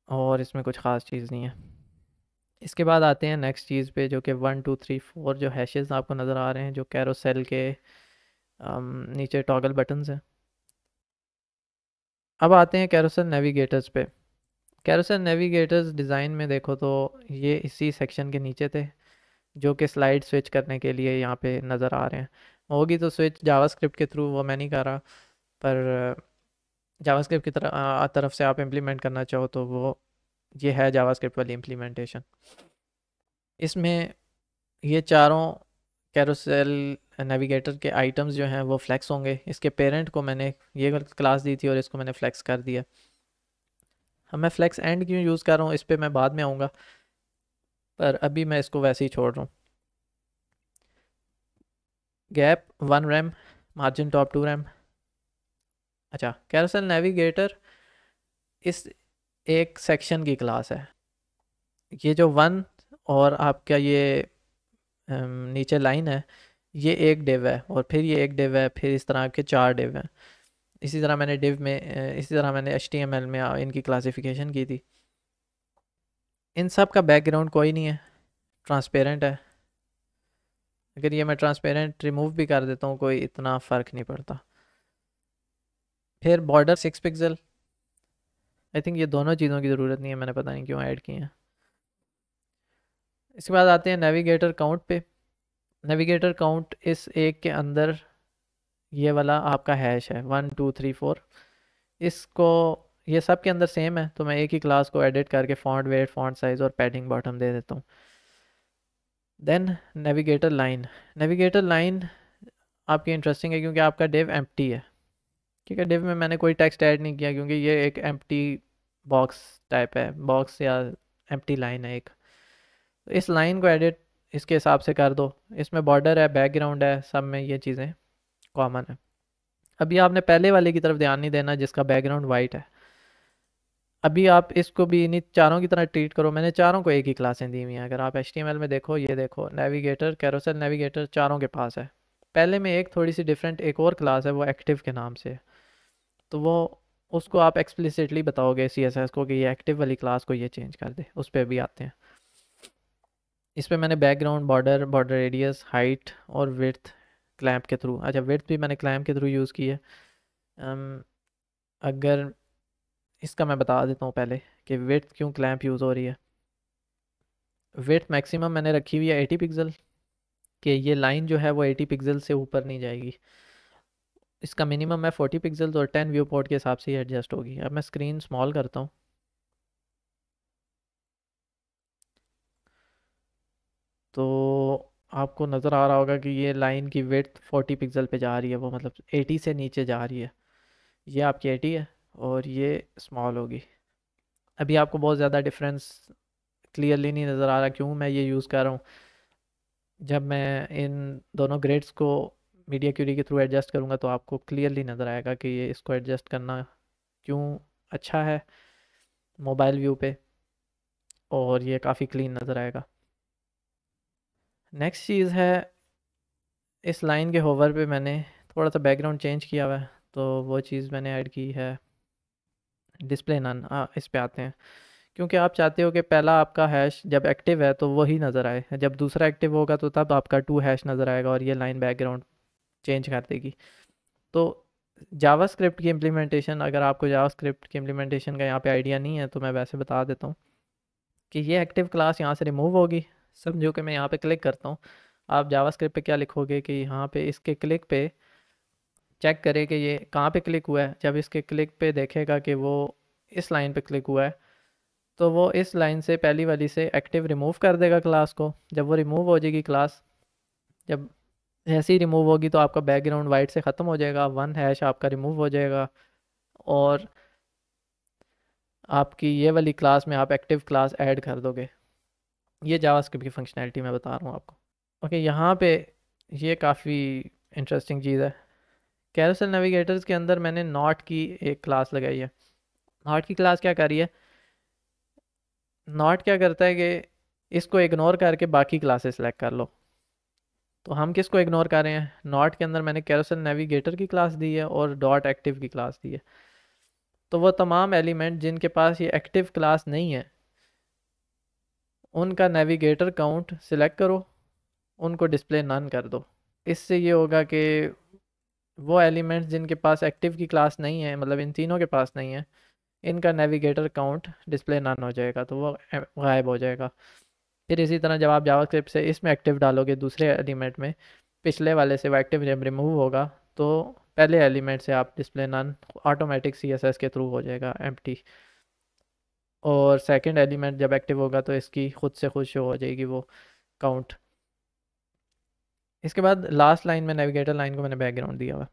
A: और इसमें कुछ ख़ास चीज़ नहीं है। इसके बाद आते हैं नेक्स्ट चीज़ पे, जो कि 1 2 3 4 जो हैशेस आपको नज़र आ रहे हैं, जो कैरोसेल के नीचे टॉगल बटन्स हैं। अब आते हैं कैरोसेल नेविगेटर्स पे। कैरोसेल नेविगेटर्स डिज़ाइन में देखो तो ये इसी सेक्शन के नीचे थे, जो कि स्लाइड स्विच करने के लिए यहाँ पे नज़र आ रहे हैं। होगी तो स्विच जावास्क्रिप्ट के थ्रू, वो मैं नहीं कर रहा, पर जावास्क्रिप्ट की तरफ से आप इम्प्लीमेंट करना चाहो तो वो ये है जावास्क्रिप्ट वाली इम्प्लीमेंटेशन। इसमें ये चारों कैरोसेल नेविगेटर के आइटम्स जो हैं वो फ्लेक्स होंगे। इसके पेरेंट को मैंने ये क्लास दी थी और इसको मैंने फ्लेक्स कर दिया। अब मैं फ्लेक्स एंड क्यों यूज़ कर रहा हूँ इस पर मैं बाद में आऊँगा, पर अभी मैं इसको वैसे ही छोड़ रहा हूँ। Gap 1 RAM, margin top 2 RAM. अच्छा, कैरोसेल नेविगेटर इस एक सेक्शन की क्लास है। ये जो 1 और आपका ये नीचे लाइन है, ये एक डिव है, और फिर ये एक डिव है, फिर इस तरह के 4 डिव हैं। इसी तरह मैंने डिव में इसी तरह मैंने HTML में इनकी क्लासिफिकेशन की थी। इन सब का बैकग्राउंड कोई नहीं है, ट्रांसपेरेंट है। अगर ये मैं ट्रांसपेरेंट रिमूव भी कर देता हूँ कोई इतना फ़र्क नहीं पड़ता। फिर बॉर्डर 6 पिक्सल, आई थिंक ये दोनों चीज़ों की ज़रूरत नहीं है, मैंने पता नहीं क्यों ऐड की हैं। इसके बाद आते हैं नेविगेटर काउंट पे। नेविगेटर काउंट इस एक के अंदर ये वाला आपका हैश है 1 2 3 4। इसको ये सब के अंदर सेम है, तो मैं एक ही क्लास को एडिट करके फॉन्ट वेट, फॉन्ट साइज़ और पैडिंग बॉटम दे देता हूँ। Then navigator line. Navigator line आपकी इंटरेस्टिंग है क्योंकि आपका डिव एम्प्टी है। ठीक है, डिव में मैंने कोई टेक्स्ट ऐड नहीं किया क्योंकि ये एक एम्प्टी बॉक्स टाइप है, बॉक्स या एम्प्टी लाइन है एक। तो इस लाइन को एडिट इसके हिसाब से कर दो। इसमें बॉर्डर है, बैकग्राउंड है, सब में ये चीज़ें कॉमन है। अभी आपने पहले वाले की तरफ ध्यान नहीं देना जिसका बैकग्राउंड वाइट है। अभी आप इसको भी इन्हीं चारों की तरह ट्रीट करो। मैंने चारों को एक ही क्लासें दी हुई हैं। अगर आप HTML में देखो, ये देखो नेविगेटर, कैरोसेल नेविगेटर चारों के पास है। पहले में एक थोड़ी सी डिफरेंट एक और क्लास है, वो एक्टिव के नाम से है। तो वो उसको आप एक्सप्लिसिटली बताओगे CSS को कि ये एक्टिव वाली क्लास को ये चेंज कर दे। उस पर भी आते हैं। इस पर मैंने background, border, border radius, height और विड्थ क्लैंप के थ्रू, अच्छा विड्थ भी मैंने क्लैंप के थ्रू यूज़ की है। अगर इसका मैं बता देता हूँ पहले कि विड्थ क्यों क्लैंप यूज़ हो रही है। विड्थ मैक्सिमम मैंने रखी हुई है 80 पिक्सल, कि ये लाइन जो है वो 80 पिक्सल से ऊपर नहीं जाएगी। इसका मिनिमम है 40 पिक्सल और 10 व्यू पोर्ट के हिसाब से ही एडजस्ट होगी। अब मैं स्क्रीन स्मॉल करता हूँ तो आपको नज़र आ रहा होगा कि ये लाइन की विड्थ 40 पिक्सल पे जा रही है, वो मतलब 80 से नीचे जा रही है। ये आपकी 80 है और ये स्मॉल होगी। अभी आपको बहुत ज़्यादा डिफरेंस क्लियरली नहीं नज़र आ रहा, क्यों मैं ये यूज़ कर रहा हूँ। जब मैं इन दोनों ग्रेड्स को मीडिया क्यूरी के थ्रू एडजस्ट करूँगा तो आपको क्लियरली नज़र आएगा कि ये इसको एडजस्ट करना क्यों अच्छा है मोबाइल व्यू पे, और ये काफ़ी क्लीन नज़र आएगा। नेक्स्ट चीज़ है, इस लाइन के होवर पे मैंने थोड़ा सा बैकग्राउंड चेंज किया हुआ है, तो वो चीज़ मैंने ऐड की है। डिस्प्ले नन, इस पे आते हैं। क्योंकि आप चाहते हो कि पहला आपका हैश जब एक्टिव है तो वही नज़र आए, जब दूसरा एक्टिव होगा तो तब आपका 2 हैश नज़र आएगा और ये लाइन बैकग्राउंड चेंज कर देगी। तो जावास्क्रिप्ट की इम्प्लीमेंटेशन, अगर आपको जावास्क्रिप्ट की इम्प्लीमेंटेशन का यहाँ पे आइडिया नहीं है तो मैं वैसे बता देता हूँ कि ये एक्टिव क्लास यहाँ से रिमूव होगी। समझो कि मैं यहाँ पे क्लिक करता हूँ, आप जावास्क्रिप्ट पे क्या लिखोगे कि यहाँ पे इसके क्लिक पे चेक करें कि ये कहाँ पे क्लिक हुआ है। जब इसके क्लिक पे देखेगा कि वो इस लाइन पे क्लिक हुआ है तो वो इस लाइन से पहली वाली से एक्टिव रिमूव कर देगा क्लास को। जब वो रिमूव हो जाएगी क्लास, जब जैसे ही रिमूव होगी तो आपका बैकग्राउंड वाइट से ख़त्म हो जाएगा, 1 हैश आपका रिमूव हो जाएगा, और आपकी ये वाली क्लास में आप एक्टिव क्लास ऐड कर दोगे। ये जावास्क्रिप्ट की फंक्शनैलिटी मैं बता रहा हूँ आपको। ओके, यहाँ पे ये काफ़ी इंटरेस्टिंग चीज़ है। कैरोसेल नेविगेटर्स के अंदर मैंने नॉट की एक क्लास लगाई है। नॉट की क्लास क्या कर रही है, नॉट क्या करता है कि इसको इग्नोर करके बाकी क्लासेस सेलेक्ट कर लो। तो हम किसको इग्नोर कर रहे हैं? नॉट के अंदर मैंने कैरोसेल नेविगेटर की क्लास दी है और डॉट एक्टिव की क्लास दी है। तो वो तमाम एलिमेंट जिनके पास ये एक्टिव क्लास नहीं है उनका नेविगेटर काउंट सिलेक्ट करो, उनको डिस्प्ले नन कर दो। इससे ये होगा कि वो एलिमेंट्स जिनके पास एक्टिव की क्लास नहीं है, मतलब इन तीनों के पास नहीं है, इनका नेविगेटर काउंट डिस्प्ले नन हो जाएगा, तो वो गायब हो जाएगा। फिर इसी तरह जब आप जावास्क्रिप्ट से इसमें एक्टिव डालोगे दूसरे एलिमेंट में, पिछले वाले से वो एक्टिव जब रिमूव होगा तो पहले एलिमेंट से आप डिस्प्ले नन ऑटोमेटिक सीएसएस के थ्रू हो जाएगा एम्प्टी, और सेकंड एलिमेंट जब एक्टिव होगा तो इसकी खुद से खुद शो हो जाएगी वो काउंट। इसके बाद लास्ट लाइन में नेविगेटर लाइन को मैंने बैकग्राउंड दिया हुआ।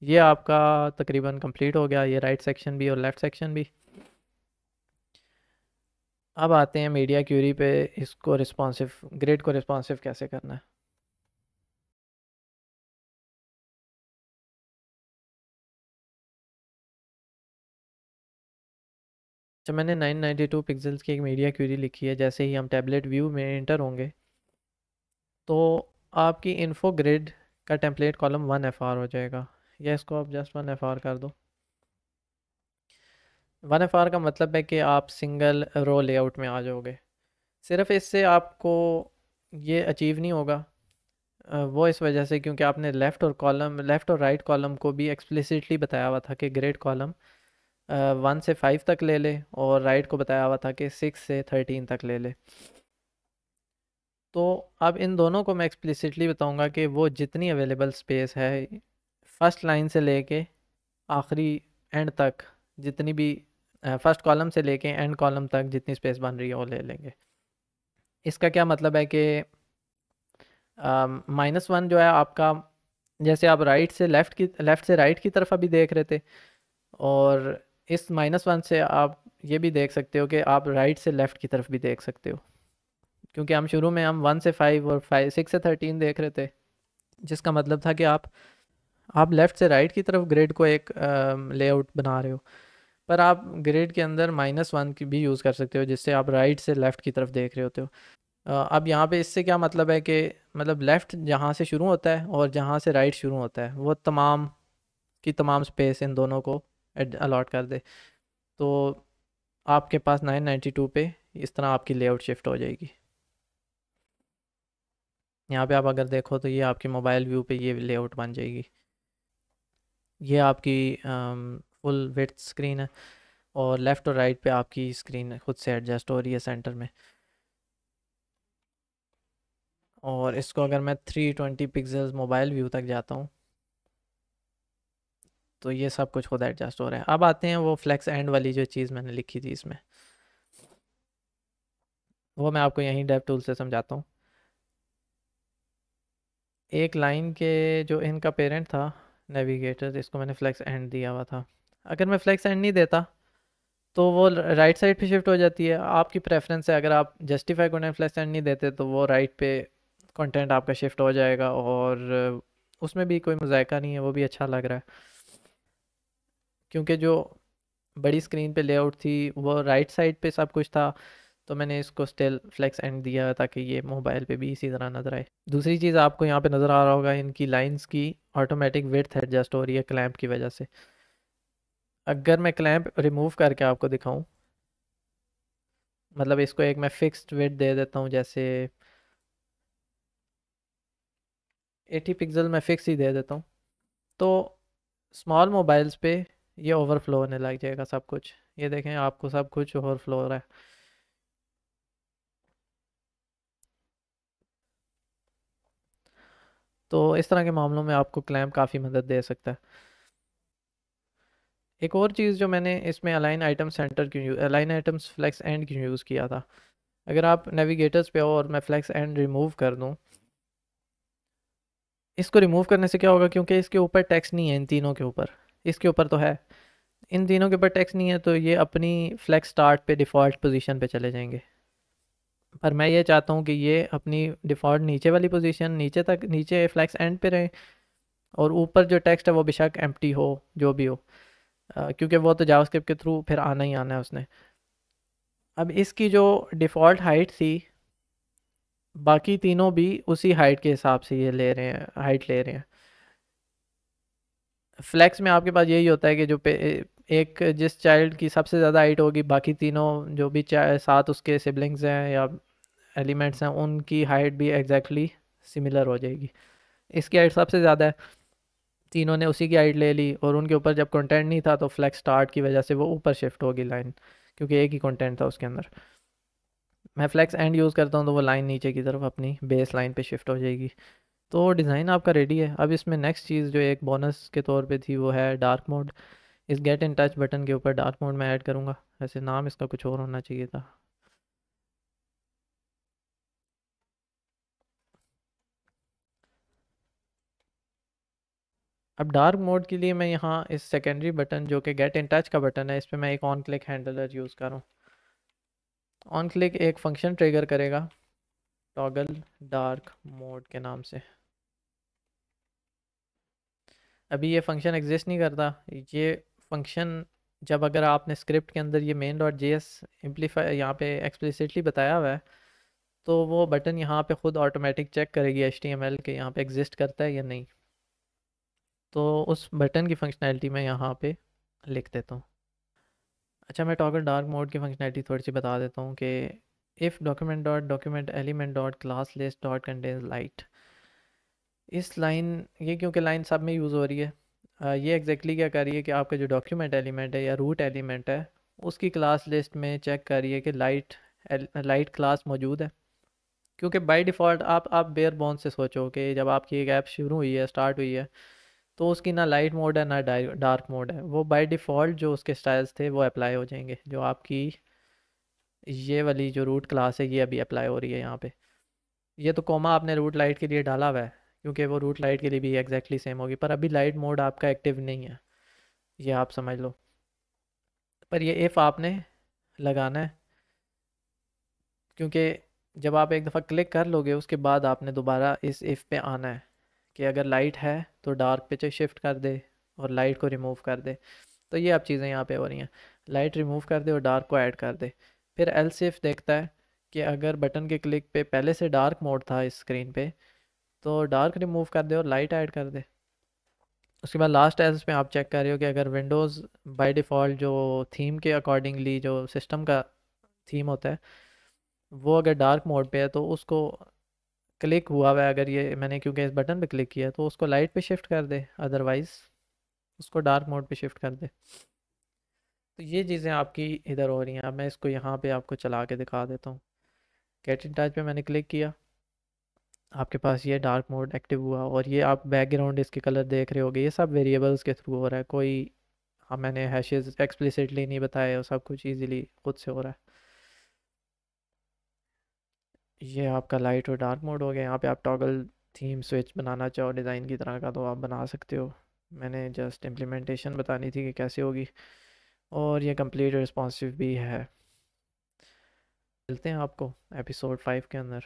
A: ये आपका तकरीबन कंप्लीट हो गया, ये राइट सेक्शन भी और लेफ़्ट सेक्शन भी। अब आते हैं मीडिया क्यूरी पे, इसको रिस्पॉन्सिव, ग्रिड को रिस्पॉन्सिव कैसे करना है। तो मैंने 992 पिक्सल्स की एक मीडिया क्यूरी लिखी है। जैसे ही हम टैबलेट व्यू में एंटर होंगे तो आपकी इन्फो ग्रिड का टेम्पलेट कॉलम 1FR हो जाएगा, या इसको आप जस्ट 1FR कर दो। 1FR का मतलब है कि आप सिंगल रो लेआउट में आ जाओगे। सिर्फ इससे आपको ये अचीव नहीं होगा, वो इस वजह से क्योंकि आपने लेफ़्ट और राइट कॉलम को भी एक्सप्लिसिटली बताया हुआ था कि ग्रेड कॉलम 1 से 5 तक ले ले, और राइट को बताया हुआ था कि 6 से 13 तक ले ले। तो अब इन दोनों को मैं एक्सप्लिसिटली बताऊंगा कि वो जितनी अवेलेबल स्पेस है फर्स्ट लाइन से लेके आखिरी एंड तक, जितनी भी फर्स्ट कॉलम से लेके एंड कॉलम तक जितनी स्पेस बन रही है वो ले लेंगे। इसका क्या मतलब है कि -1 जो है आपका, जैसे आप लेफ़्ट से राइट की तरफ अभी देख रहे थे, और इस -1 से आप ये भी देख सकते हो कि आप राइट से लेफ़्ट की तरफ भी देख सकते हो, क्योंकि हम शुरू में हम 1 से 5 और 6 से 13 देख रहे थे, जिसका मतलब था कि आप लेफ़्ट से राइट की तरफ ग्रिड को एक लेआउट बना रहे हो, पर आप ग्रिड के अंदर -1 की भी यूज़ कर सकते हो, जिससे आप राइट से लेफ़्ट की तरफ देख रहे होते हो। अब यहाँ पे इससे क्या मतलब है कि मतलब लेफ़्ट जहाँ से शुरू होता है और जहाँ से राइट शुरू होता है वो तमाम की तमाम स्पेस इन दोनों को अलॉट कर दे, तो आपके पास 992 पे इस तरह आपकी लेआउट शिफ्ट हो जाएगी। यहाँ पे आप अगर देखो तो ये आपके मोबाइल व्यू पे ये लेआउट बन जाएगी। ये आपकी फुल विड्थ स्क्रीन है, और लेफ़्ट और राइट पे आपकी स्क्रीन खुद से एडजस्ट हो रही है सेंटर में। और इसको अगर मैं 320 पिक्सल्स मोबाइल व्यू तक जाता हूँ तो ये सब कुछ खुद एडजस्ट हो रहा है। अब आते हैं वो फ्लेक्स एंड वाली जो चीज़ मैंने लिखी थी इसमें, वो मैं आपको यहीं डेव टूल से समझाता हूँ। एक लाइन के जो इनका पेरेंट था नेविगेटर, इसको मैंने फ्लेक्स एंड दिया हुआ था। अगर मैं फ्लेक्स एंड नहीं देता तो वो राइट साइड पे शिफ्ट हो जाती है। आपकी प्रेफरेंस है, अगर आप जस्टिफाई कंटेंट फ्लेक्स एंड नहीं देते तो वो राइट पे कंटेंट आपका शिफ्ट हो जाएगा, और उसमें भी कोई मज़ायका नहीं है, वो भी अच्छा लग रहा है। क्योंकि जो बड़ी स्क्रीन पे लेआउट थी वो राइट साइड पे सब कुछ था, तो मैंने इसको स्टिल फ्लेक्स एंड दिया ताकि ये मोबाइल पे भी इसी तरह नज़र आए। दूसरी चीज़ आपको यहाँ पे नज़र आ रहा होगा, इनकी लाइंस की ऑटोमेटिक विड्थ एडजस्ट हो रही है क्लैंप की वजह से। अगर मैं क्लैंप रिमूव करके आपको दिखाऊं, मतलब इसको एक मैं फिक्स्ड विड्थ दे देता हूँ, जैसे 80 पिक्सल मैं फिक्स ही दे देता हूँ, तो स्मॉल मोबाइल्स पे ये ओवरफ्लो होने लग जाएगा सब कुछ। ये देखें, आपको सब कुछ ओवरफ्लो हो रहा है। तो इस तरह के मामलों में आपको क्लैंप काफ़ी मदद दे सकता है। एक और चीज़ जो मैंने इसमें अलाइन आइटम्स फ्लेक्स एंड क्यों यूज़ किया था, अगर आप नेविगेटर्स पे हो और मैं फ्लेक्स एंड रिमूव कर दूं, इसको रिमूव करने से क्या होगा, क्योंकि इसके ऊपर टेक्स्ट नहीं है इन तीनों के ऊपर, इसके ऊपर तो है, इन तीनों के ऊपर टेक्स्ट नहीं है, तो ये अपनी फ्लेक्स स्टार्ट पे डिफ़ॉल्ट पोजीशन पे चले जाएंगे। पर मैं ये चाहता हूँ कि ये अपनी डिफ़ॉल्ट नीचे वाली पोजीशन, नीचे फ्लेक्स एंड पे रहें, और ऊपर जो टेक्स्ट है वो बेशक एम्प्टी हो, जो भी हो, क्योंकि वो तो जावास्क्रिप्ट के थ्रू फिर आना ही आना है उसने। अब इसकी जो डिफ़ॉल्ट हाइट थी, बाकी तीनों भी उसी हाइट के हिसाब से ये ले रहे हैं, हाइट ले रहे हैं। फ्लेक्स में आपके पास यही होता है कि एक जिस चाइल्ड की सबसे ज़्यादा हाइट होगी, बाकी तीनों जो भी साथ उसके सिबलिंग्स हैं या एलिमेंट्स हैं, उनकी हाइट भी एग्जैक्टली सिमिलर हो जाएगी। इसकी हाइट सबसे ज़्यादा है, तीनों ने उसी की हाइट ले ली, और उनके ऊपर जब कंटेंट नहीं था तो फ्लेक्स स्टार्ट की वजह से वो ऊपर शिफ्ट होगी लाइन, क्योंकि एक ही कंटेंट था उसके अंदर। मैं फ्लेक्स एंड यूज़ करता हूँ तो वो लाइन नीचे की तरफ अपनी बेस लाइन पे शिफ्ट हो जाएगी। तो डिज़ाइन आपका रेडी है। अब इसमें नेक्स्ट चीज़ जो एक बोनस के तौर पे थी वो है डार्क मोड। इस गेट इन टच बटन के ऊपर डार्क मोड में ऐड करूँगा। वैसे नाम इसका कुछ और होना चाहिए था। अब डार्क मोड के लिए मैं यहाँ इस सेकेंडरी बटन जो कि गेट इन टच का बटन है, इस पर मैं एक ऑन क्लिक हैंडलर यूज़ कर रहा हूँ। ऑन क्लिक एक फंक्शन ट्रिगर करेगा टॉगल डार्क मोड के नाम से। अभी ये फंक्शन एग्जिस्ट नहीं करता। ये फंक्शन जब अगर आपने स्क्रिप्ट के अंदर ये main dot J S amplify यहाँ पे एक्सप्लिसिटली बताया हुआ है, तो वो बटन यहाँ पे ख़ुद ऑटोमेटिक चेक करेगी एच टी एम एल के यहाँ पे एग्जिस्ट करता है या नहीं। तो उस बटन की फंक्शनैलिटी मैं यहाँ पे लिख देता हूँ। अच्छा, मैं टॉगल डार्क मोड की फंक्शनैलिटी थोड़ी सी बता देता हूँ कि if document dot document element dot class list dot contains light, इस लाइन, ये क्योंकि लाइन सब में यूज़ हो रही है, ये एग्जैक्टली क्या कर रही है कि आपका जो डॉक्यूमेंट एलिमेंट है या रूट एलिमेंट है, उसकी क्लास लिस्ट में चेक कर रही है कि लाइट क्लास मौजूद है। क्योंकि बाय डिफ़ॉल्ट आप बेयर बोन से सोचो कि जब आपकी एक ऐप शुरू हुई है, स्टार्ट हुई है, तो उसकी ना लाइट मोड है ना डार्क मोड है। वो बाय डिफ़ॉल्ट जो उसके स्टाइल्स थे वो अप्लाई हो जाएंगे। जो आपकी ये वाली जो रूट क्लास है ये अभी अप्लाई हो रही है यहाँ पे। ये तो कोमा आपने रूट लाइट के लिए डाला हुआ है, क्योंकि वो रूट लाइट के लिए भी एग्जैक्टली सेम होगी, पर अभी लाइट मोड आपका एक्टिव नहीं है, ये आप समझ लो। पर ये इफ़ आपने लगाना है, क्योंकि जब आप एक दफ़ा क्लिक कर लोगे उसके बाद आपने दोबारा इस इफ़ पे आना है कि अगर लाइट है तो डार्क पे शिफ्ट कर दे और लाइट को रिमूव कर दे। तो ये अब चीज़ें यहाँ पे हो रही हैं, लाइट रिमूव कर दे और डार्क को ऐड कर दे। फिर एल्स इफ देखता है कि अगर बटन के क्लिक पे पहले से डार्क मोड था इस स्क्रीन पे, तो डार्क रिमूव कर दे और लाइट ऐड कर दे। उसके बाद लास्ट एल्स में आप चेक कर रहे हो कि अगर विंडोज़ बाय डिफ़ॉल्ट जो थीम के अकॉर्डिंगली जो सिस्टम का थीम होता है वो अगर डार्क मोड पे है, तो उसको क्लिक हुआ हुआ है अगर ये मैंने क्योंकि इस बटन पे क्लिक किया है, तो उसको लाइट पे शिफ्ट कर दे, अदरवाइज़ उसको डार्क मोड पे शिफ्ट कर दे। तो ये चीज़ें आपकी इधर हो रही हैं। अब मैं इसको यहाँ पे आपको चला के दिखा देता हूँ। गेट इन टच पे मैंने क्लिक किया, आपके पास ये डार्क मोड एक्टिव हुआ, और ये आप बैकग्राउंड इसके कलर देख रहे होगे, ये सब वेरिएबल्स के थ्रू हो रहा है। कोई हाँ मैंने हैशेस एक्सप्लिसिटली नहीं बताया, और सब कुछ इजीली खुद से हो रहा है। ये आपका लाइट और डार्क मोड हो गया। यहाँ पे आप टॉगल थीम स्विच बनाना चाहो डिज़ाइन की तरह का तो आप बना सकते हो। मैंने जस्ट इम्प्लीमेंटेशन बतानी थी कि कैसे होगी, और ये कंप्लीट रिस्पॉन्सिव भी है। मिलते हैं आपको एपिसोड 5 के अंदर।